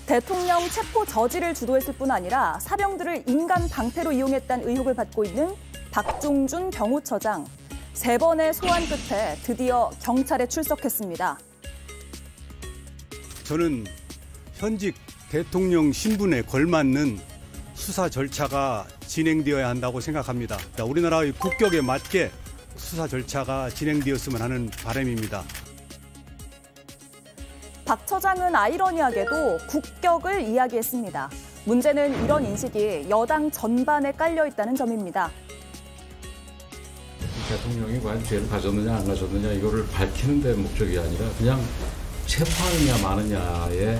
대통령 체포 저지를 주도했을 뿐 아니라 사병들을 인간 방패로 이용했다는 의혹을 받고 있는 박종준 경호처장. 3번의 소환 끝에 드디어 경찰에 출석했습니다. 저는 현직 대통령 신분에 걸맞는 수사 절차가 진행되어야 한다고 생각합니다. 우리나라의 국격에 맞게 수사 절차가 진행되었으면 하는 바람입니다. 박 처장은 아이러니하게도 국격을 이야기했습니다. 문제는 이런 인식이 여당 전반에 깔려 있다는 점입니다. 대통령이 과연 죄를 가졌느냐 안 가졌느냐 이거를 밝히는 데 목적이 아니라 그냥 체포하느냐 마느냐에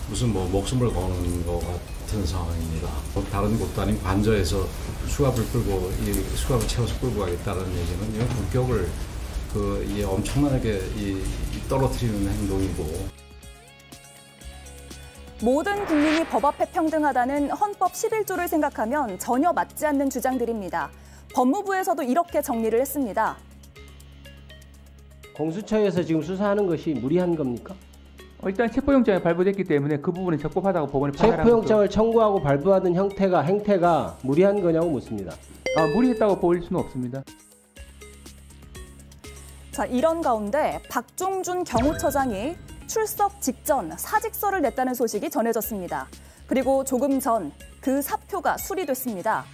무슨 목숨을 거는 것 같은 상황입니다. 다른 곳도 아닌 관저에서 수갑을 끌고 이 수갑을 채워서 끌고 가겠다는 얘기는 이건 국격을 이 엄청나게 떨어뜨리는 행동이고. 모든 국민이 법 앞에 평등하다는 헌법 11조를 생각하면 전혀 맞지 않는 주장들입니다. 법무부에서도 이렇게 정리를 했습니다. 공수처에서 지금 수사하는 것이 무리한 겁니까? 일단 체포영장이 발부됐기 때문에 그 부분은 적법하다고 법원이 판단한 거죠. 체포영장을 청구하고 발부하는 행태가 무리한 거냐고 묻습니다. 무리했다고 보일 수는 없습니다. 자, 이런 가운데 박종준 경호처장이 출석 직전 사직서를 냈다는 소식이 전해졌습니다. 그리고 조금 전 그 사표가 수리됐습니다.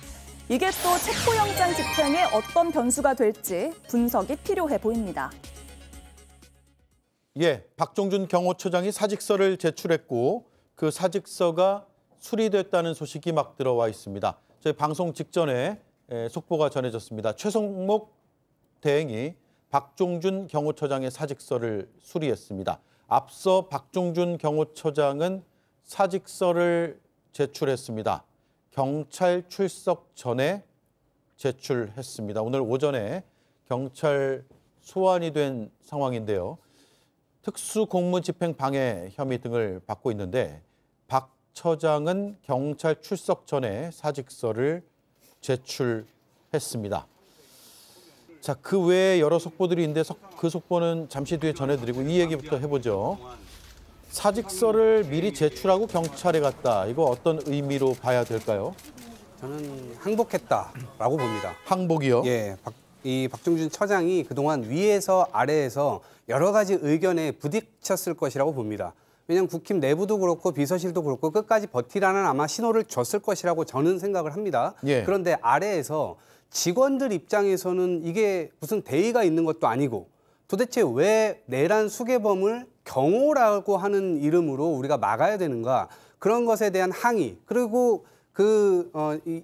이게 또 체포영장 집행에 어떤 변수가 될지 분석이 필요해 보입니다. 예, 박종준 경호처장이 사직서를 제출했고 그 사직서가 수리됐다는 소식이 막 들어와 있습니다. 저희 방송 직전에 속보가 전해졌습니다. 최성목 대행이 박종준 경호처장의 사직서를 수리했습니다. 앞서 박종준 경호처장은 사직서를 제출했습니다. 경찰 출석 전에 제출했습니다. 오늘 오전에 경찰 소환이 된 상황인데요. 특수공무집행 방해 혐의 등을 받고 있는데 박 처장은 경찰 출석 전에 사직서를 제출했습니다. 자, 그 외에 여러 속보들이 있는데 그 속보는 잠시 뒤에 전해드리고 이 얘기부터 해보죠. 사직서를 미리 제출하고 경찰에 갔다. 이거 어떤 의미로 봐야 될까요? 저는 항복했다라고 봅니다. 항복이요? 예, 이 박종준 처장이 그동안 위에서 아래에서 여러 가지 의견에 부딪혔을 것이라고 봅니다. 왜냐하면 국힘 내부도 그렇고 비서실도 그렇고 끝까지 버티라는 아마 신호를 줬을 것이라고 저는 생각을 합니다. 예. 그런데 아래에서 직원들 입장에서는 이게 무슨 대의가 있는 것도 아니고 도대체 왜 내란 수괴범을 경호라고 하는 이름으로 우리가 막아야 되는가, 그런 것에 대한 항의, 그리고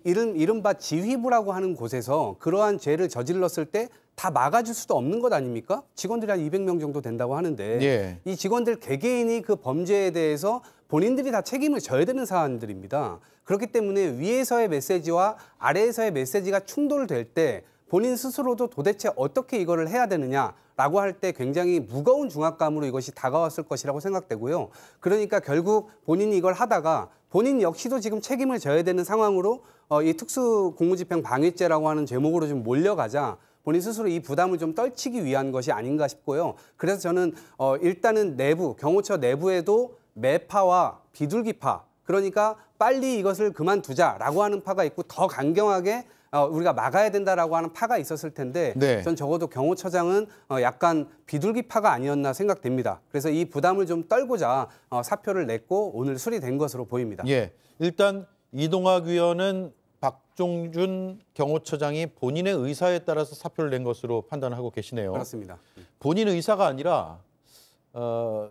이른바 지휘부라고 하는 곳에서 그러한 죄를 저질렀을 때 다 막아줄 수도 없는 것 아닙니까? 직원들이 한 200명 정도 된다고 하는데 예. 이 직원들 개개인이 그 범죄에 대해서 본인들이 다 책임을 져야 되는 사안들입니다. 그렇기 때문에 위에서의 메시지와 아래에서의 메시지가 충돌될 때 본인 스스로도 도대체 어떻게 이거를 해야 되느냐라고 할 때 굉장히 무거운 중압감으로 이것이 다가왔을 것이라고 생각되고요. 그러니까 결국 본인이 이걸 하다가 본인 역시도 지금 책임을 져야 되는 상황으로 이 특수공무집행 방해죄라고 하는 제목으로 좀 몰려가자 본인 스스로 이 부담을 좀 떨치기 위한 것이 아닌가 싶고요. 그래서 저는 일단은 경호처 내부에도 매파와 비둘기파, 그러니까 빨리 이것을 그만두자라고 하는 파가 있고 더 강경하게 우리가 막아야 된다라고 하는 파가 있었을 텐데 네. 전 적어도 경호처장은 약간 비둘기파가 아니었나 생각됩니다. 그래서 이 부담을 좀 떨고자 사표를 냈고 오늘 수리된 것으로 보입니다. 예, 일단 이동학 위원은 박종준 경호처장이 본인의 의사에 따라서 사표를 낸 것으로 판단하고 계시네요. 그렇습니다. 본인 의사가 아니라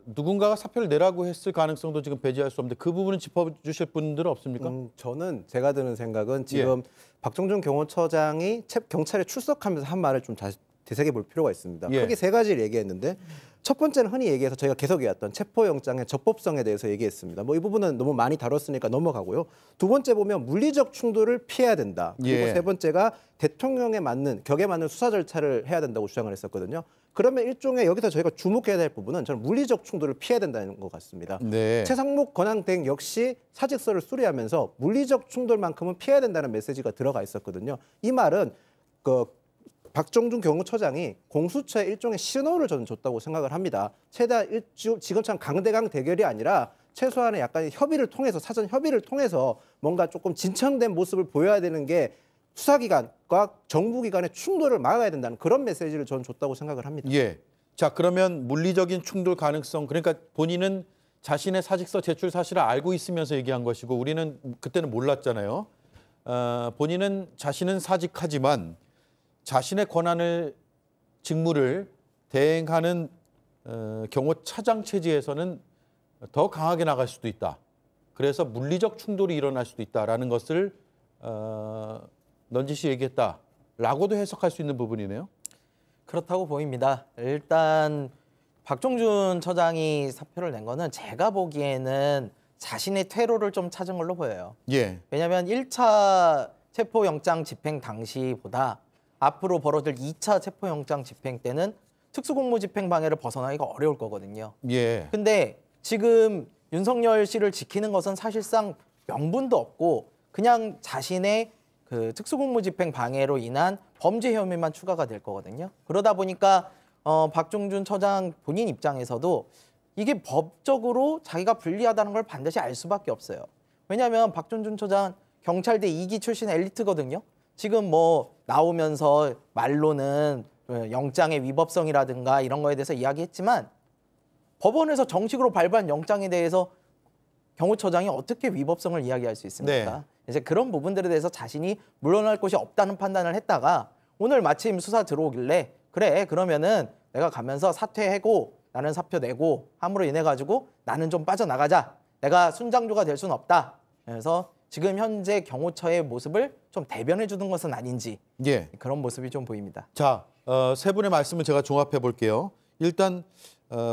누군가가 사표를 내라고 했을 가능성도 지금 배제할 수 없는데 그 부분은 짚어주실 분들은 없습니까? 저는 제가 드는 생각은 지금 박종준 경호처장이 경찰에 출석하면서 한 말을 좀 다시 되새겨 볼 필요가 있습니다. 예. 크게 3가지를 얘기했는데 첫 번째는 흔히 얘기해서 저희가 계속 해왔던 체포영장의 적법성에 대해서 얘기했습니다. 이 부분은 너무 많이 다뤘으니까 넘어가고요. 두 번째 보면 물리적 충돌을 피해야 된다. 그리고 세 번째가 대통령에 맞는, 격에 맞는 수사 절차를 해야 된다고 주장을 했었거든요. 그러면 일종의 여기서 저희가 주목해야 될 부분은 저는 물리적 충돌을 피해야 된다는 것 같습니다. 네. 최상목 권한대행 역시 사직서를 수리하면서 물리적 충돌만큼은 피해야 된다는 메시지가 들어가 있었거든요. 이 말은 박종준 경호처장이 공수처에 일종의 신호를 저는 줬다고 생각을 합니다. 최대한 지금처럼 강대강 대결이 아니라 최소한의 약간 협의를 통해서 사전 협의를 통해서 뭔가 조금 진척된 모습을 보여야 되는 게 수사기관과 정부기관의 충돌을 막아야 된다는 그런 메시지를 저는 줬다고 생각을 합니다. 예. 자, 그러면 물리적인 충돌 가능성, 그러니까 본인은 자신의 사직서 제출 사실을 알고 있으면서 얘기한 것이고 우리는 그때는 몰랐잖아요. 본인은 자신은 사직하지만 자신의 권한을 직무를 대행하는 경호차장 체제에서는 더 강하게 나갈 수도 있다. 그래서 물리적 충돌이 일어날 수도 있다라는 것을 넌지시 얘기했다라고도 해석할 수 있는 부분이네요. 그렇다고 보입니다. 일단 박종준 처장이 사표를 낸 거는 제가 보기에는 자신의 퇴로를 좀 찾은 걸로 보여요. 예. 왜냐하면 1차 체포영장 집행 당시보다 앞으로 벌어질 2차 체포영장 집행 때는 특수공무집행 방해를 벗어나기가 어려울 거거든요. 예. 근데 지금 윤석열 씨를 지키는 것은 사실상 명분도 없고 그냥 자신의 그 특수공무집행 방해로 인한 범죄 혐의만 추가가 될 거거든요. 그러다 보니까 박종준 처장 본인 입장에서도 이게 법적으로 자기가 불리하다는 걸 반드시 알 수밖에 없어요. 왜냐하면 박종준 처장 경찰대 2기 출신 엘리트거든요. 지금 뭐 나오면서 말로는 영장의 위법성이라든가 이런 거에 대해서 이야기했지만 법원에서 정식으로 발부한 영장에 대해서 경호처장이 어떻게 위법성을 이야기할 수 있습니까? 네. 이제 그런 부분들에 대해서 자신이 물러날 곳이 없다는 판단을 했다가 오늘 마침 수사 들어오길래 그래 그러면은 내가 가면서 사퇴하고 나는 사표 내고 함으로 인해 가지고 나는 좀 빠져나가자. 내가 순장조가 될 수는 없다. 그래서 지금 현재 경호처의 모습을 좀 대변해 주는 것은 아닌지 예. 그런 모습이 좀 보입니다. 자, 세 분의 말씀을 제가 종합해 볼게요. 일단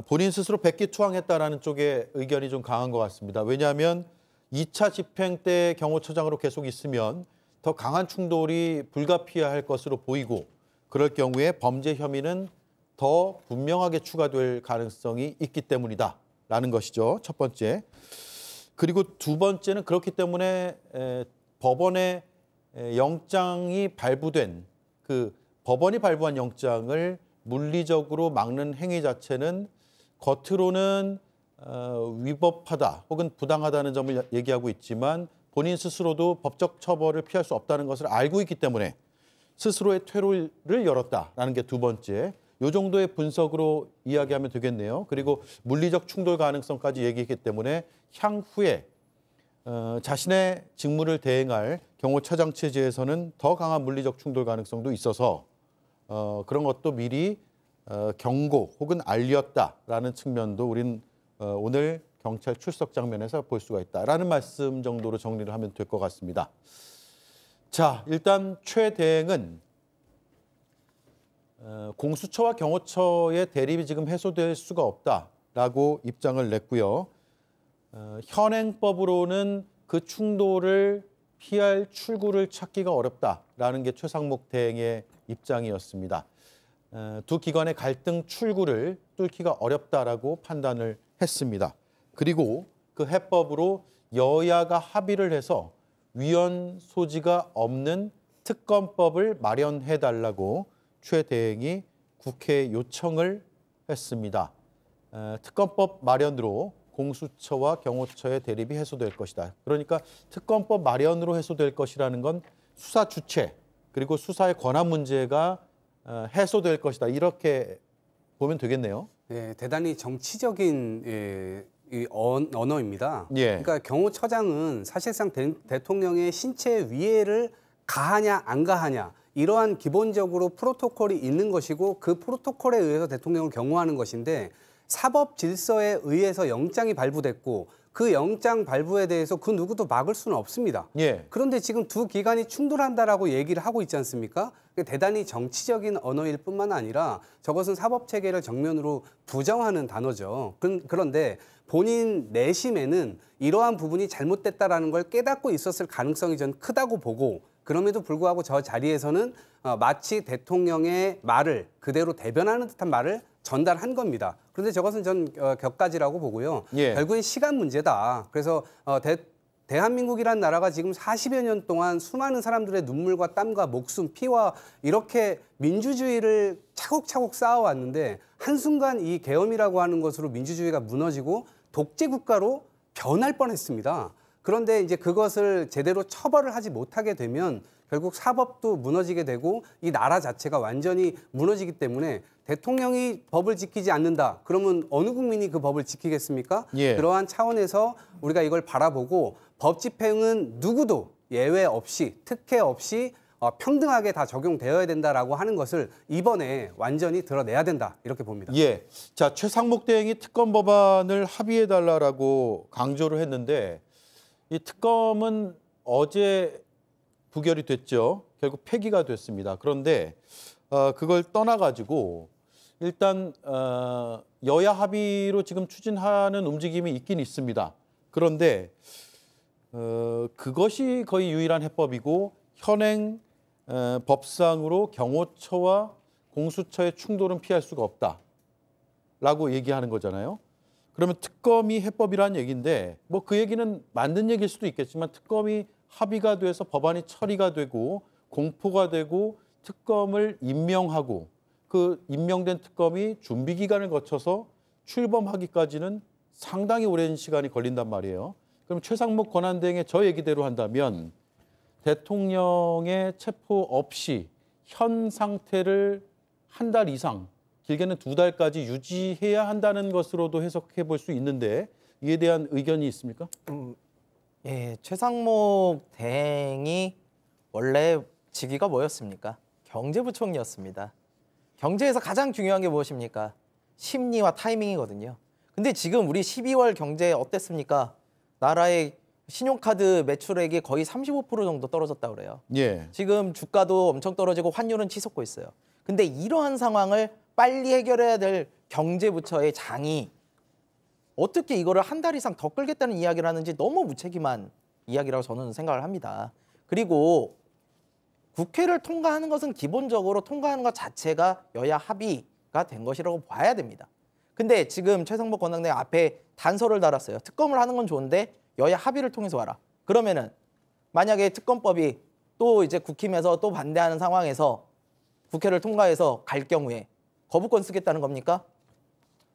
본인 스스로 백기투항했다라는 쪽에 의견이 좀 강한 것 같습니다. 왜냐하면 2차 집행 때 경호처장으로 계속 있으면 더 강한 충돌이 불가피할 것으로 보이고 그럴 경우에 범죄 혐의는 더 분명하게 추가될 가능성이 있기 때문이다라는 것이죠. 첫 번째. 그리고 두 번째는 그렇기 때문에 법원의 영장이 발부된 그 법원이 발부한 영장을 물리적으로 막는 행위 자체는 겉으로는 위법하다 혹은 부당하다는 점을 얘기하고 있지만 본인 스스로도 법적 처벌을 피할 수 없다는 것을 알고 있기 때문에 스스로의 퇴로를 열었다라는 게 두 번째. 이 정도의 분석으로 이야기하면 되겠네요. 그리고 물리적 충돌 가능성까지 얘기했기 때문에 향후에 자신의 직무를 대행할 경호처장 체제에서는 더 강한 물리적 충돌 가능성도 있어서 그런 것도 미리 경고 혹은 알렸다라는 측면도 우린 오늘 경찰 출석 장면에서 볼 수가 있다라는 말씀 정도로 정리를 하면 될 것 같습니다. 자, 일단 최 대행은 공수처와 경호처의 대립이 지금 해소될 수가 없다라고 입장을 냈고요. 현행법으로는 그 충돌을 피할 출구를 찾기가 어렵다라는 게 최상목 대행의 입장이었습니다. 두 기관의 갈등 출구를 뚫기가 어렵다라고 판단을 했습니다. 그리고 그 해법으로 여야가 합의를 해서 위헌 소지가 없는 특검법을 마련해달라고 최 대행이 국회에 요청을 했습니다. 특검법 마련으로 공수처와 경호처의 대립이 해소될 것이다. 그러니까 특검법 마련으로 해소될 것이라는 건 수사 주체 그리고 수사의 권한 문제가 해소될 것이다. 이렇게 보면 되겠네요. 네, 대단히 정치적인 언어입니다. 예. 그러니까 경호처장은 사실상 대통령의 신체 위해를 가하냐 안 가하냐 이러한 기본적으로 프로토콜이 있는 것이고 그 프로토콜에 의해서 대통령을 경호하는 것인데 사법 질서에 의해서 영장이 발부됐고 그 영장 발부에 대해서 그 누구도 막을 수는 없습니다. 예. 그런데 지금 두 기관이 충돌한다라고 얘기를 하고 있지 않습니까? 대단히 정치적인 언어일 뿐만 아니라 저것은 사법 체계를 정면으로 부정하는 단어죠. 그런데 본인 내심에는 이러한 부분이 잘못됐다라는 걸 깨닫고 있었을 가능성이 전 크다고 보고 그럼에도 불구하고 저 자리에서는 마치 대통령의 말을 그대로 대변하는 듯한 말을 전달한 겁니다. 그런데 저것은 전 격가지라고 보고요. 예. 결국엔 시간 문제다. 그래서 대한민국이라는 나라가 지금 40여 년 동안 수많은 사람들의 눈물과 땀과 목숨, 피와 이렇게 민주주의를 차곡차곡 쌓아왔는데 한순간 이 계엄이라고 하는 것으로 민주주의가 무너지고 독재 국가로 변할 뻔했습니다. 그런데 이제 그것을 제대로 처벌을 하지 못하게 되면 결국 사법도 무너지게 되고 이 나라 자체가 완전히 무너지기 때문에 대통령이 법을 지키지 않는다. 그러면 어느 국민이 그 법을 지키겠습니까? 예. 그러한 차원에서 우리가 이걸 바라보고 법 집행은 누구도 예외 없이 특혜 없이 평등하게 다 적용되어야 된다라고 하는 것을 이번에 완전히 드러내야 된다. 이렇게 봅니다. 예. 자, 최상목 대행이 특검 법안을 합의해달라고 강조를 했는데 이 특검은 어제 부결이 됐죠. 결국 폐기가 됐습니다. 그런데 그걸 떠나가지고 일단 여야 합의로 지금 추진하는 움직임이 있긴 있습니다. 그런데 그것이 거의 유일한 해법이고 현행 법상으로 경호처와 공수처의 충돌은 피할 수가 없다라고 얘기하는 거잖아요. 그러면 특검이 해법이란 얘기인데 뭐 그 얘기는 맞는 얘기일 수도 있겠지만 특검이 합의가 돼서 법안이 처리가 되고 공포가 되고 특검을 임명하고 그 임명된 특검이 준비 기간을 거쳐서 출범하기까지는 상당히 오랜 시간이 걸린단 말이에요. 그럼 최상목 권한대행의 저 얘기대로 한다면 대통령의 체포 없이 현 상태를 한 달 이상, 길게는 2달까지 유지해야 한다는 것으로도 해석해 볼 수 있는데 이에 대한 의견이 있습니까? 예, 최상목 대행이 원래 직위가 뭐였습니까? 경제부총리였습니다. 경제에서 가장 중요한 게 무엇입니까? 심리와 타이밍이거든요. 근데 지금 우리 12월 경제 어땠습니까? 나라의 신용카드 매출액이 거의 35% 정도 떨어졌다고 그래요. 예. 지금 주가도 엄청 떨어지고 환율은 치솟고 있어요. 근데 이러한 상황을 빨리 해결해야 될 경제부처의 장이 어떻게 이거를 한 달 이상 더 끌겠다는 이야기를 하는지 너무 무책임한 이야기라고 저는 생각을 합니다. 그리고 국회를 통과하는 것은 기본적으로 통과하는 것 자체가 여야 합의가 된 것이라고 봐야 됩니다. 근데 지금 최상목 권한대행 앞에 단서를 달았어요. 특검을 하는 건 좋은데 여야 합의를 통해서 와라. 그러면은 만약에 특검법이 또 이제 국힘에서 또 반대하는 상황에서 국회를 통과해서 갈 경우에 거부권 쓰겠다는 겁니까?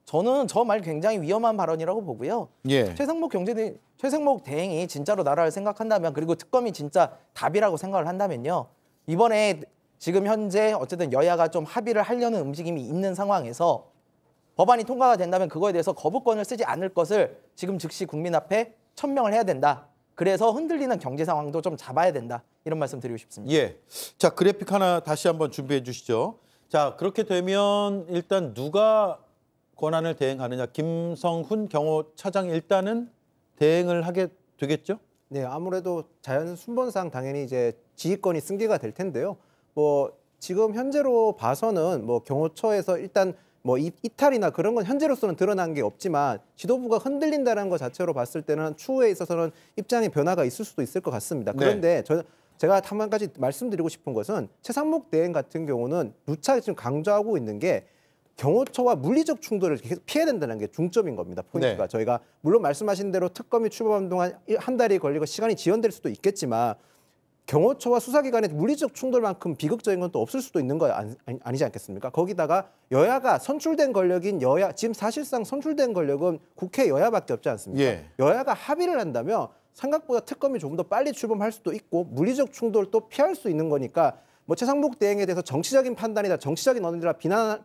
저는 저 말 굉장히 위험한 발언이라고 보고요. 예. 최상목 대행이 진짜로 나라를 생각한다면 그리고 특검이 진짜 답이라고 생각을 한다면요. 이번에 지금 현재 어쨌든 여야가 좀 합의를 하려는 움직임이 있는 상황에서 법안이 통과가 된다면 그거에 대해서 거부권을 쓰지 않을 것을 지금 즉시 국민 앞에 천명을 해야 된다. 그래서 흔들리는 경제 상황도 좀 잡아야 된다. 이런 말씀 드리고 싶습니다. 예. 자, 그래픽 하나 다시 한번 준비해 주시죠. 자, 그렇게 되면 일단 누가 권한을 대행하느냐. 김성훈 경호차장이 일단은 대행을 하게 되겠죠? 네, 아무래도 자연 순번상 당연히 이제 지휘권이 승계가 될 텐데요. 뭐 지금 현재로 봐서는 뭐 경호처에서 일단 뭐 이탈이나 그런 건 현재로서는 드러난 게 없지만 지도부가 흔들린다는 것 자체로 봤을 때는 추후에 있어서는 입장의 변화가 있을 수도 있을 것 같습니다. 그런데 제가 한 가지 말씀드리고 싶은 것은 최상목 대행 같은 경우는 누차 지금 강조하고 있는 게 경호처와 물리적 충돌을 계속 피해야 된다는 게 중점인 겁니다. 포인트가. 네. 저희가 물론 말씀하신 대로 특검이 출범하는 동안 한 달이 걸리고 시간이 지연될 수도 있겠지만 경호처와 수사기관의 물리적 충돌만큼 비극적인 건 또 없을 수도 있는 거 아니지 않겠습니까? 거기다가 여야가 선출된 권력인 여야, 지금 사실상 선출된 권력은 국회 여야밖에 없지 않습니까? 예. 여야가 합의를 한다면 생각보다 특검이 조금 더 빨리 출범할 수도 있고 물리적 충돌도 피할 수 있는 거니까 뭐 최상목 대행에 대해서 정치적인 판단이다, 정치적인 언행이라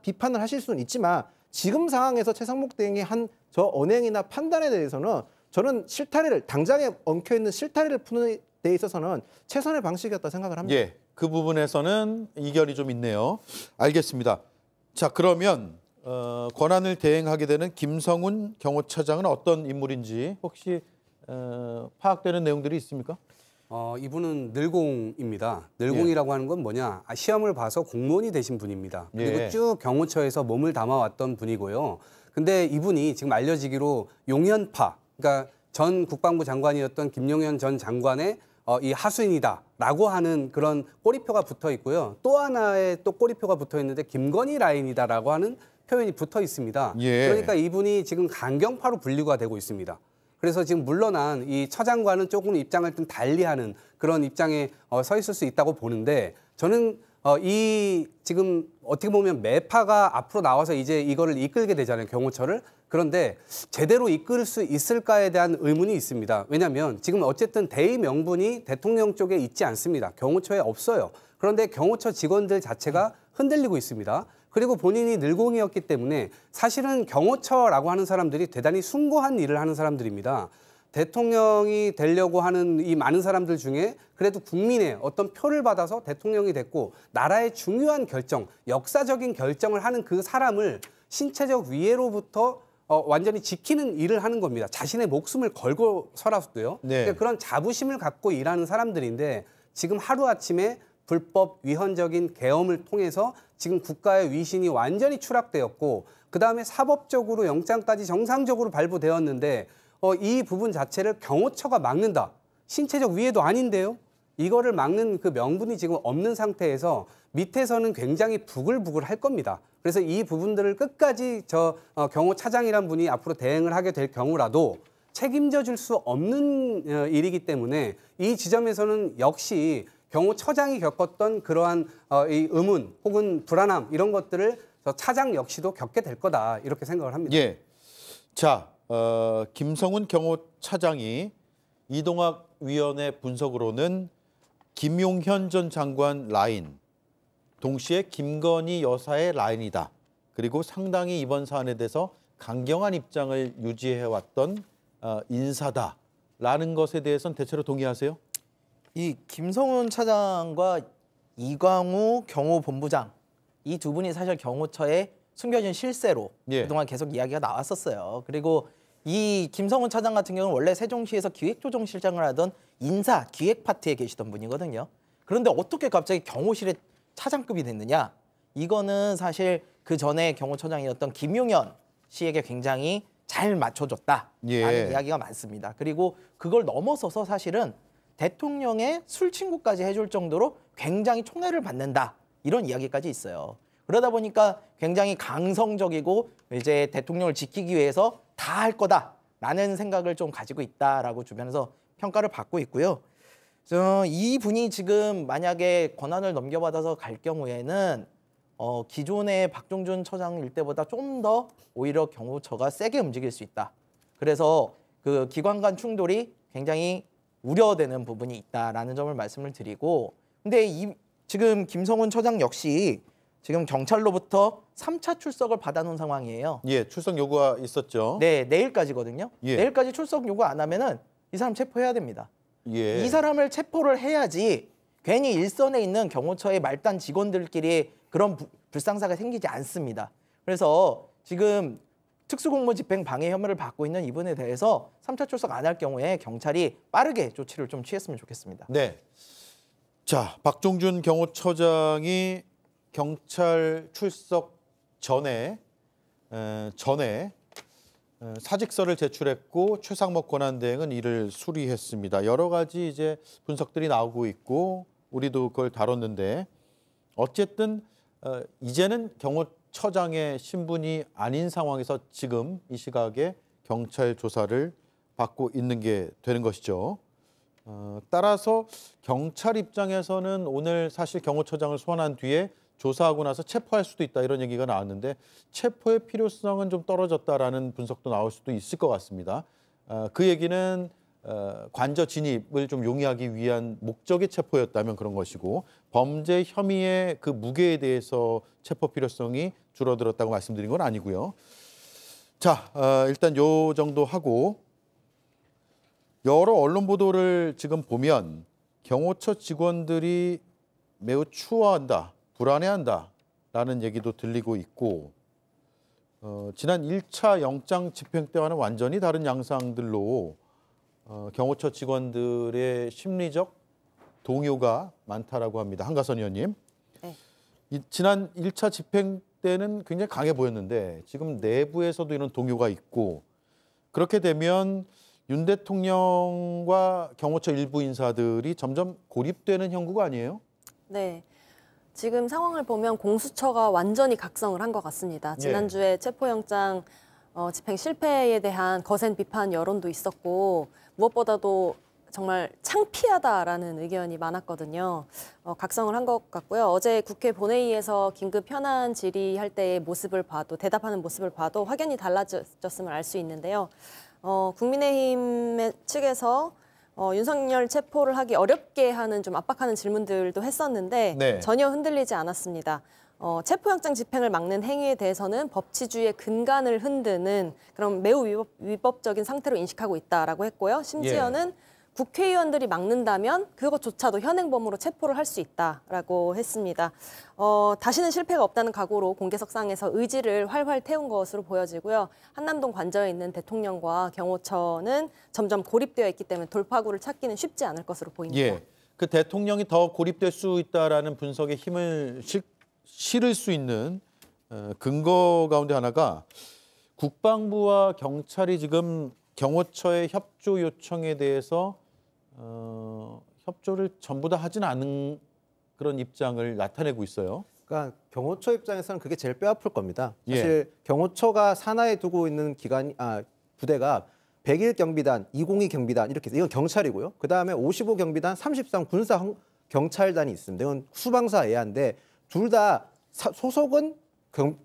비판을 하실 수는 있지만 지금 상황에서 최상목 대행이 한 저 언행이나 판단에 대해서는 저는 실타래를 당장에 엉켜있는 실타래를 푸는 데 있어서는 최선의 방식이었다 생각을 합니다. 예, 그 부분에서는 이견이 좀 있네요. 알겠습니다. 자, 그러면 권한을 대행하게 되는 김성훈 경호차장은 어떤 인물인지 혹시 파악되는 내용들이 있습니까? 이분은 늘공입니다. 늘공이라고 하는 건 뭐냐? 시험을 봐서 공무원이 되신 분입니다. 그리고 예. 쭉 경호처에서 몸을 담아왔던 분이고요. 근데 이분이 지금 알려지기로 용현파, 그러니까 전 국방부 장관이었던 김용현 전 장관의 이 하수인이다라고 하는 그런 꼬리표가 붙어 있고요. 또 하나의 또 꼬리표가 붙어 있는데 김건희 라인이다라고 하는 표현이 붙어 있습니다. 예. 그러니까 이분이 지금 강경파로 분류가 되고 있습니다. 그래서 지금 물러난 이 처 장관은 조금 입장을 좀 달리하는 그런 입장에 서 있을 수 있다고 보는데 저는 이 지금 어떻게 보면 매파가 앞으로 나와서 이제 이거를 이끌게 되잖아요, 경호처를. 그런데 제대로 이끌 수 있을까에 대한 의문이 있습니다. 왜냐하면 지금 어쨌든 대의 명분이 대통령 쪽에 있지 않습니다. 경호처에 없어요. 그런데 경호처 직원들 자체가 흔들리고 있습니다. 그리고 본인이 늘공이었기 때문에 사실은 경호처라고 하는 사람들이 대단히 숭고한 일을 하는 사람들입니다. 대통령이 되려고 하는 이 많은 사람들 중에 그래도 국민의 어떤 표를 받아서 대통령이 됐고 나라의 중요한 결정, 역사적인 결정을 하는 그 사람을 신체적 위해로부터 완전히 지키는 일을 하는 겁니다. 자신의 목숨을 걸고서라도요. 네. 그러니까 그런 자부심을 갖고 일하는 사람들인데 지금 하루아침에 불법 위헌적인 계엄을 통해서 지금 국가의 위신이 완전히 추락되었고 그다음에 사법적으로 영장까지 정상적으로 발부되었는데 이 부분 자체를 경호처가 막는다. 신체적 위해도 아닌데요. 이거를 막는 그 명분이 지금 없는 상태에서 밑에서는 굉장히 부글부글 할 겁니다. 그래서 이 부분들을 끝까지 경호차장이란 분이 앞으로 대행을 하게 될 경우라도 책임져 줄 수 없는 일이기 때문에 이 지점에서는 역시 경호처장이 겪었던 그러한 이 의문 혹은 불안함 이런 것들을 차장 역시도 겪게 될 거다 이렇게 생각을 합니다. 예. 자, 김성훈 경호차장이 이동학 위원의 분석으로는 김용현 전 장관 라인, 동시에 김건희 여사의 라인이다. 그리고 상당히 이번 사안에 대해서 강경한 입장을 유지해왔던 인사다라는 것에 대해서는 대체로 동의하세요? 이 김성훈 차장과 이광우 경호본부장 이 두 분이 사실 경호처의 숨겨진 실세로 그동안 계속 이야기가 나왔었어요. 그리고 이 김성훈 차장 같은 경우는 원래 세종시에서 기획조정실장을 하던 인사 기획 파트에 계시던 분이거든요. 그런데 어떻게 갑자기 경호실의 차장급이 됐느냐? 이거는 사실 그 전에 경호처장이었던 김용현 씨에게 굉장히 잘 맞춰줬다라는 이야기가 많습니다. 그리고 그걸 넘어서서 사실은 대통령의 술 친구까지 해줄 정도로 굉장히 총애를 받는다. 이런 이야기까지 있어요. 그러다 보니까 굉장히 강성적이고 이제 대통령을 지키기 위해서 다 할 거다라는 생각을 좀 가지고 있다라고 주변에서 평가를 받고 있고요. 이 분이 지금 만약에 권한을 넘겨받아서 갈 경우에는 기존의 박종준 처장일 때보다 좀 더 오히려 경호처가 세게 움직일 수 있다. 그래서 그 기관 간 충돌이 굉장히 우려되는 부분이 있다라는 점을 말씀을 드리고, 근데 지금 김성훈 처장 역시 지금 경찰로부터 3차 출석을 받아놓은 상황이에요. 예, 출석 요구가 있었죠. 네, 내일까지거든요. 내일까지 출석 요구 안 하면은 이 사람 체포해야 됩니다. 이 사람을 체포를 해야지 괜히 일선에 있는 경호처의 말단 직원들끼리 그런 불상사가 생기지 않습니다. 그래서 지금 특수공무집행 방해 혐의를 받고 있는 이분에 대해서 3차 출석 안 할 경우에 경찰이 빠르게 조치를 좀 취했으면 좋겠습니다. 네. 자, 박종준 경호처장이 경찰 출석 전에 사직서를 제출했고 최상목 권한대행은 이를 수리했습니다. 여러 가지 이제 분석들이 나오고 있고 우리도 그걸 다뤘는데 어쨌든 이제는 경호처장의 신분이 아닌 상황에서 지금 이 시각에 경찰 조사를 받고 있는 게 되는 것이죠. 따라서 경찰 입장에서는 오늘 사실 경호처장을 소환한 뒤에 조사하고 나서 체포할 수도 있다 이런 얘기가 나왔는데 체포의 필요성은 좀 떨어졌다라는 분석도 나올 수도 있을 것 같습니다. 그 얘기는 관저 진입을 좀 용이하기 위한 목적의 체포였다면 그런 것이고 범죄 혐의의 그 무게에 대해서 체포 필요성이 줄어들었다고 말씀드린 건 아니고요. 자, 일단 요 정도 하고 여러 언론 보도를 지금 보면 경호처 직원들이 매우 추워한다. 불안해한다라는 얘기도 들리고 있고 지난 1차 영장 집행 때와는 완전히 다른 양상들로 경호처 직원들의 심리적 동요가 많다라고 합니다. 한가선 의원님. 네. 지난 1차 집행 때는 굉장히 강해 보였는데 지금 내부에서도 이런 동요가 있고 그렇게 되면 윤 대통령과 경호처 일부 인사들이 점점 고립되는 형국가 아니에요? 네. 지금 상황을 보면 공수처가 완전히 각성을 한 것 같습니다. 지난주에 체포영장 집행 실패에 대한 거센 비판 여론도 있었고 무엇보다도 정말 창피하다라는 의견이 많았거든요. 각성을 한 것 같고요. 어제 국회 본회의에서 긴급 현안 질의할 때의 모습을 봐도, 대답하는 모습을 봐도 확연히 달라졌음을 알 수 있는데요. 국민의힘 측에서 윤석열 체포를 하기 어렵게 하는 좀 압박하는 질문들도 했었는데 네. 전혀 흔들리지 않았습니다. 체포영장 집행을 막는 행위에 대해서는 법치주의의 근간을 흔드는 그런 매우 위법적인 상태로 인식하고 있다라고 했고요. 심지어는 국회의원들이 막는다면 그것조차도 현행범으로 체포를 할 수 있다라고 했습니다. 다시는 실패가 없다는 각오로 공개석상에서 의지를 활활 태운 것으로 보여지고요. 한남동 관저에 있는 대통령과 경호처는 점점 고립되어 있기 때문에 돌파구를 찾기는 쉽지 않을 것으로 보입니다. 예, 그 대통령이 더 고립될 수 있다라는 분석에 힘을 실을 수 있는 근거 가운데 하나가 국방부와 경찰이 지금 경호처의 협조 요청에 대해서 협조를 전부 다 하진 않은 그런 입장을 나타내고 있어요. 그러니까 경호처 입장에서는 그게 제일 뼈아플 겁니다. 사실 경호처가 산하에 두고 있는 부대가 101 경비단, 202 경비단 이렇게 이건 경찰이고요. 그다음에 55 경비단, 33 군사 경찰단이 있습니다. 이건 수방사 예하인데 둘 다 소속은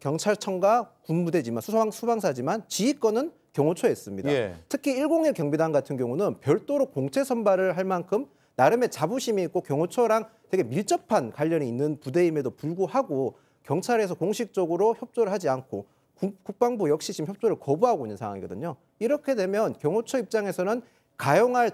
경찰청과 군부대지만 수방사지만 지휘권은 경호처에 있습니다. 특히 101 경비단 같은 경우는 별도로 공채 선발을 할 만큼 나름의 자부심이 있고 경호처랑 되게 밀접한 관련이 있는 부대임에도 불구하고 경찰에서 공식적으로 협조를 하지 않고 국방부 역시 지금 협조를 거부하고 있는 상황이거든요. 이렇게 되면 경호처 입장에서는 가용할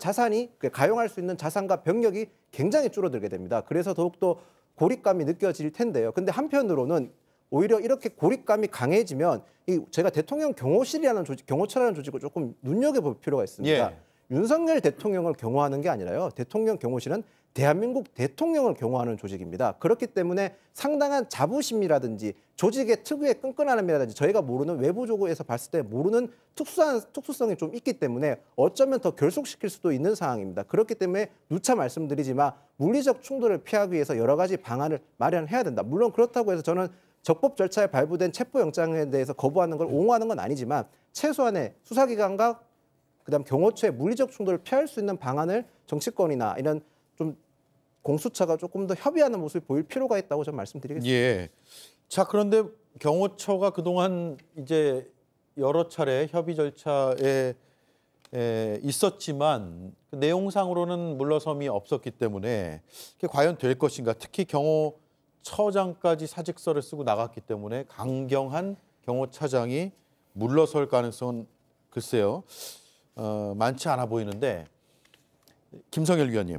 수 있는 자산과 병력이 굉장히 줄어들게 됩니다. 그래서 더욱더 고립감이 느껴질 텐데요. 근데 한편으로는 오히려 이렇게 고립감이 강해지면 제가 대통령 경호실이라는 경호처라는 조직을 조금 눈여겨볼 필요가 있습니다. 윤석열 대통령을 경호하는 게 아니라요. 대통령 경호실은 대한민국 대통령을 경호하는 조직입니다. 그렇기 때문에 상당한 자부심이라든지 조직의 특유의 끈끈함이라든지 저희가 모르는 외부적으로서 봤을 때 모르는 특수성이 좀 있기 때문에 어쩌면 더 결속시킬 수도 있는 상황입니다. 그렇기 때문에 누차 말씀드리지만 물리적 충돌을 피하기 위해서 여러 가지 방안을 마련해야 된다. 물론 그렇다고 해서 저는 적법 절차에 발부된 체포영장에 대해서 거부하는 걸 옹호하는 건 아니지만 최소한의 수사기관과 그다음 경호처의 물리적 충돌을 피할 수 있는 방안을 정치권이나 이런 좀 공수처가 조금 더 협의하는 모습을 보일 필요가 있다고 저는 말씀드리겠습니다. 예. 자, 그런데 경호처가 그동안 이제 여러 차례 협의 절차에 있었지만 그 내용상으로는 물러섬이 없었기 때문에 그게 과연 될 것인가. 특히 경호처장까지 사직서를 쓰고 나갔기 때문에 강경한 경호차장이 물러설 가능성은 글쎄요. 많지 않아 보이는데 김성열 위원님.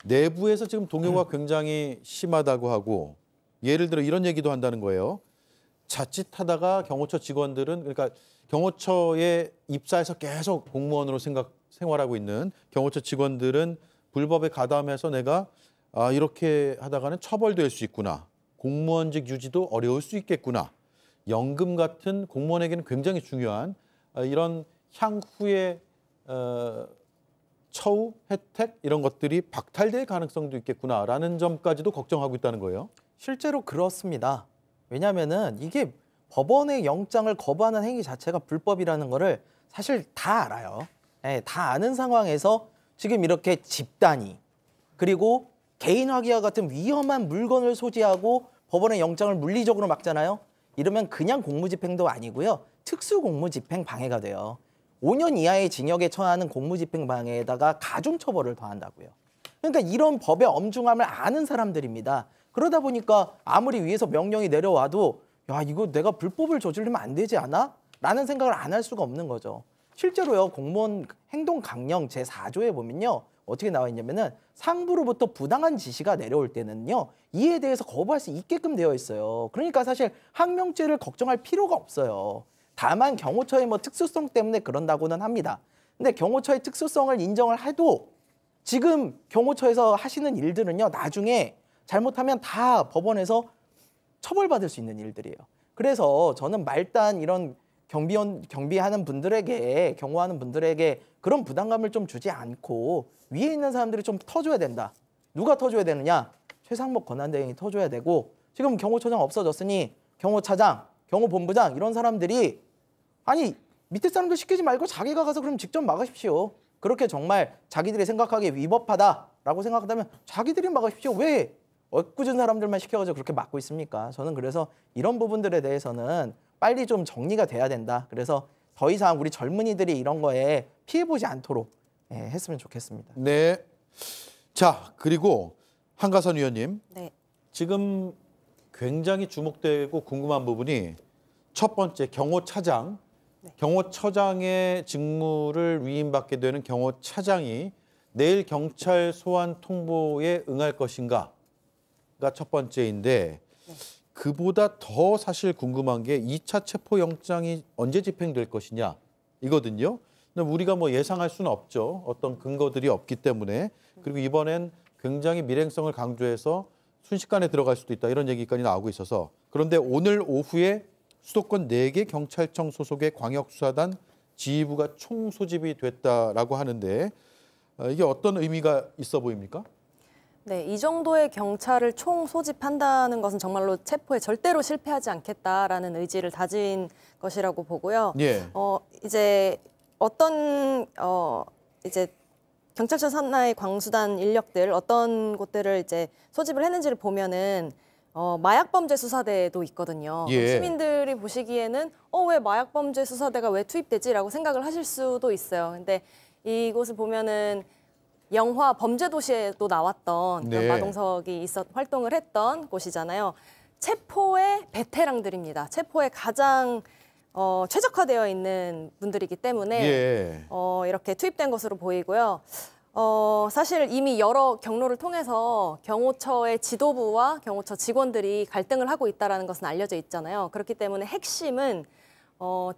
내부에서 지금 동요가 굉장히 심하다고 하고 예를 들어 이런 얘기도 한다는 거예요. 자칫하다가 경호처 직원들은 그러니까 경호처에 입사해서 계속 공무원으로 생활하고 있는 경호처 직원들은 불법에 가담해서 내가 이렇게 하다가는 처벌될 수 있구나. 공무원직 유지도 어려울 수 있겠구나. 연금 같은 공무원에게는 굉장히 중요한 이런 향후의 처우, 혜택 이런 것들이 박탈될 가능성도 있겠구나라는 점까지도 걱정하고 있다는 거예요. 실제로 그렇습니다. 왜냐하면은 이게 법원의 영장을 거부하는 행위 자체가 불법이라는 거를 사실 다 알아요. 다 아는 상황에서 지금 이렇게 집단이 그리고 개인화기와 같은 위험한 물건을 소지하고 법원의 영장을 물리적으로 막잖아요. 이러면 그냥 공무집행도 아니고요. 특수공무집행 방해가 돼요. 5년 이하의 징역에 처하는 공무집행 방해에다가 가중처벌을 더한다고요. 그러니까 이런 법의 엄중함을 아는 사람들입니다. 그러다 보니까 아무리 위에서 명령이 내려와도 야 이거 내가 불법을 저지르면 안 되지 않아? 라는 생각을 안 할 수가 없는 거죠. 실제로요 공무원 행동강령 제4조에 보면요. 어떻게 나와 있냐면은 상부로부터 부당한 지시가 내려올 때는요. 이에 대해서 거부할 수 있게끔 되어 있어요. 그러니까 사실 항명죄를 걱정할 필요가 없어요. 다만 경호처의 뭐 특수성 때문에 그런다고는 합니다. 근데 경호처의 특수성을 인정을 해도 지금 경호처에서 하시는 일들은요. 나중에 잘못하면 다 법원에서 처벌받을 수 있는 일들이에요. 그래서 저는 말단 이런 경비하는 분들에게 경호하는 분들에게 그런 부담감을 좀 주지 않고 위에 있는 사람들이 좀 터줘야 된다. 누가 터줘야 되느냐? 최상목 권한대행이 터줘야 되고 지금 경호처장 없어졌으니 경호차장, 경호본부장 이런 사람들이 아니 밑에 사람들 시키지 말고 자기가 가서 그럼 직접 막으십시오. 그렇게 정말 자기들이 생각하기에 위법하다라고 생각한다면 자기들이 막으십시오. 왜 엊그전 사람들만 시켜가지고 그렇게 막고 있습니까? 저는 그래서 이런 부분들에 대해서는 빨리 좀 정리가 돼야 된다. 그래서 더 이상 우리 젊은이들이 이런 거에 피해보지 않도록 했으면 좋겠습니다. 네. 자, 그리고 한가선 의원님. 네. 지금 굉장히 주목되고 궁금한 부분이 첫 번째 경호차장. 네. 경호처장의 직무를 위임받게 되는 경호차장이 내일 경찰 소환 통보에 응할 것인가가 첫 번째인데 네. 그보다 더 사실 궁금한 게 2차 체포영장이 언제 집행될 것이냐 이거든요. 근데 우리가 뭐 예상할 수는 없죠. 어떤 근거들이 없기 때문에. 그리고 이번엔 굉장히 밀행성을 강조해서 순식간에 들어갈 수도 있다 이런 얘기까지 나오고 있어서 그런데 오늘 오후에 수도권 4개 경찰청 소속의 광역수사단 지휘부가 총소집이 됐다라고 하는데 이게 어떤 의미가 있어 보입니까? 네, 이 정도의 경찰을 총소집한다는 것은 정말로 체포에 절대로 실패하지 않겠다라는 의지를 다진 것이라고 보고요. 예. 이제 이제 경찰청 산하의 광수단 인력들 어떤 곳들을 이제 소집을 했는지를 보면은 마약범죄 수사대도 있거든요. 예. 시민들이 보시기에는 왜 마약범죄 수사대가 왜 투입되지라고 생각을 하실 수도 있어요. 근데 이곳을 보면은 영화 범죄도시에도 나왔던 네. 마동석이 활동을 했던 곳이잖아요. 체포의 베테랑들입니다. 체포에 가장 최적화되어 있는 분들이기 때문에 예. 이렇게 투입된 것으로 보이고요. 사실 이미 여러 경로를 통해서 경호처의 지도부와 경호처 직원들이 갈등을 하고 있다는 것은 알려져 있잖아요. 그렇기 때문에 핵심은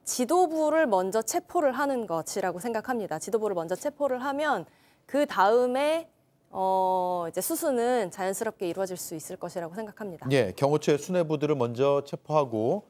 지도부를 먼저 체포를 하는 것이라고 생각합니다. 지도부를 먼저 체포를 하면 그 다음에 이제 수수는 자연스럽게 이루어질 수 있을 것이라고 생각합니다. 예, 경호처의 수뇌부들을 먼저 체포하고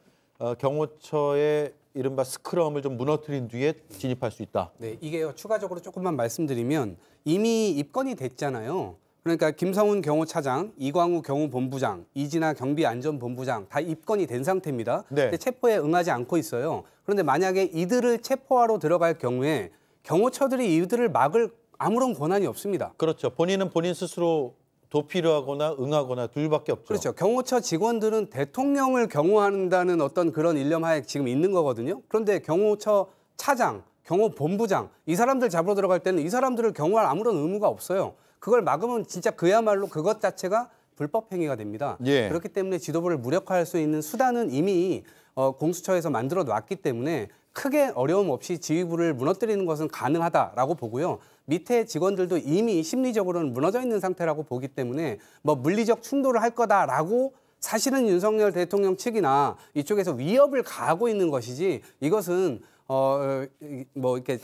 경호처의 이른바 스크럼을 좀 무너뜨린 뒤에 진입할 수 있다. 네, 이게요. 추가적으로 조금만 말씀드리면 이미 입건이 됐잖아요. 그러니까 김성훈 경호차장, 이광우 경호본부장, 이진아 경비안전본부장 다 입건이 된 상태입니다. 네. 근데 체포에 응하지 않고 있어요. 그런데 만약에 이들을 체포하러 들어갈 경우에 경호처들이 이들을 막을 아무런 권한이 없습니다. 그렇죠. 본인은 본인 스스로 도피를 하거나 응하거나 둘밖에 없죠. 그렇죠. 경호처 직원들은 대통령을 경호한다는 어떤 그런 일념하에 지금 있는 거거든요. 그런데 경호처 차장, 경호본부장 이 사람들 잡으러 들어갈 때는 이 사람들을 경호할 아무런 의무가 없어요. 그걸 막으면 진짜 그야말로 그것 자체가 불법 행위가 됩니다. 예. 그렇기 때문에 지도부를 무력화할 수 있는 수단은 이미 공수처에서 만들어 놨기 때문에 크게 어려움 없이 지휘부를 무너뜨리는 것은 가능하다라고 보고요. 밑에 직원들도 이미 심리적으로는 무너져 있는 상태라고 보기 때문에 뭐 물리적 충돌을 할 거다라고 사실은 윤석열 대통령 측이나 이쪽에서 위협을 가하고 있는 것이지 이것은 뭐 이렇게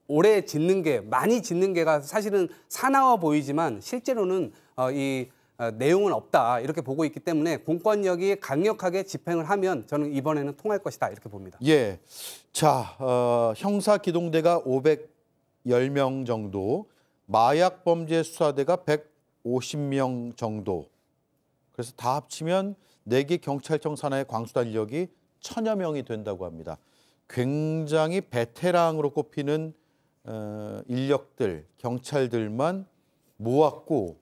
오래 짓는 게 많이 짓는 게가 사실은 사나워 보이지만 실제로는 내용은 없다 이렇게 보고 있기 때문에 공권력이 강력하게 집행을 하면 저는 이번에는 통할 것이다 이렇게 봅니다. 예, 자 형사 기동대가 510명 정도, 마약 범죄 수사대가 150명 정도. 그래서 다 합치면 4개 경찰청 산하의 광수단 인력이 1000여 명이 된다고 합니다. 굉장히 베테랑으로 꼽히는 인력들, 경찰들만 모았고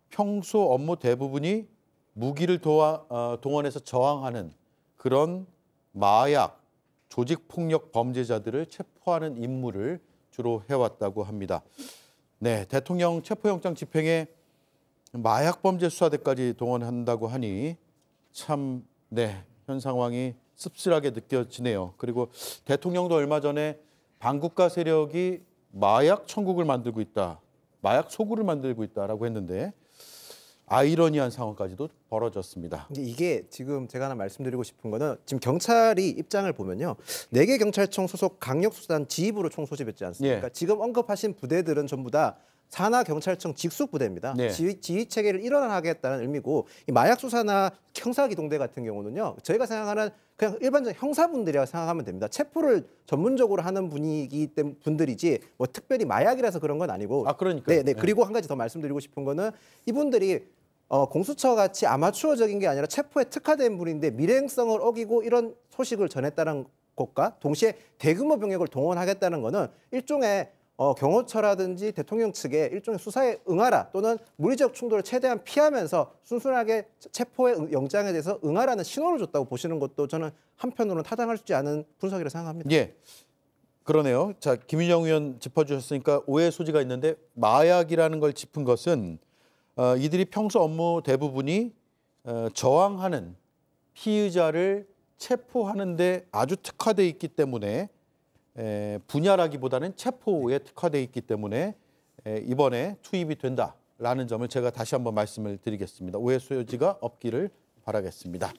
평소 업무 대부분이 무기를 동원해서 저항하는 그런 마약, 조직폭력 범죄자들을 체포하는 임무를 주로 해왔다고 합니다. 네, 대통령 체포영장 집행에 마약범죄 수사대까지 동원한다고 하니 참, 네, 현 상황이 씁쓸하게 느껴지네요. 그리고 대통령도 얼마 전에 반국가 세력이 마약 천국을 만들고 있다, 마약 소굴을 만들고 있다라고 했는데 아이러니한 상황까지도 벌어졌습니다. 근데 이게 지금 제가 하나 말씀드리고 싶은 거는 지금 경찰이 입장을 보면요. 4개 경찰청 소속 강력수사단 지휘부로 총소집했지 않습니까? 예. 지금 언급하신 부대들은 전부 다 산하 경찰청 직속 부대입니다. 네. 지휘 체계를 일원하겠다는 의미고 이 마약 수사나 형사 기동대 같은 경우는요. 저희가 생각하는 그냥 일반적 형사분들이라고 생각하면 됩니다. 체포를 전문적으로 하는 분들이지 뭐 특별히 마약이라서 그런 건 아니고. 아, 그러니까요. 네. 그리고 한 가지 더 말씀드리고 싶은 거는 이분들이 공수처 같이 아마추어적인 게 아니라 체포에 특화된 분인데 밀행성을 어기고 이런 소식을 전했다는 것과 동시에 대규모 병력을 동원하겠다는 거는 일종의 경호처라든지 대통령 측에 일종의 수사에 응하라 또는 물리적 충돌을 최대한 피하면서 순순하게 체포의 영장에 대해서 응하라는 신호를 줬다고 보시는 것도 저는 한편으로는 타당하지 않은 분석이라고 생각합니다. 예, 그러네요. 자, 김윤영 의원 짚어주셨으니까 오해 소지가 있는데 마약이라는 걸 짚은 것은 이들이 평소 업무 대부분이 저항하는 피의자를 체포하는 데 아주 특화돼 있기 때문에 분야라기보다는 체포에 특화돼 있기 때문에 이번에 투입이 된다라는 점을 제가 다시 한번 말씀을 드리겠습니다. 오해 소지가 없기를 바라겠습니다.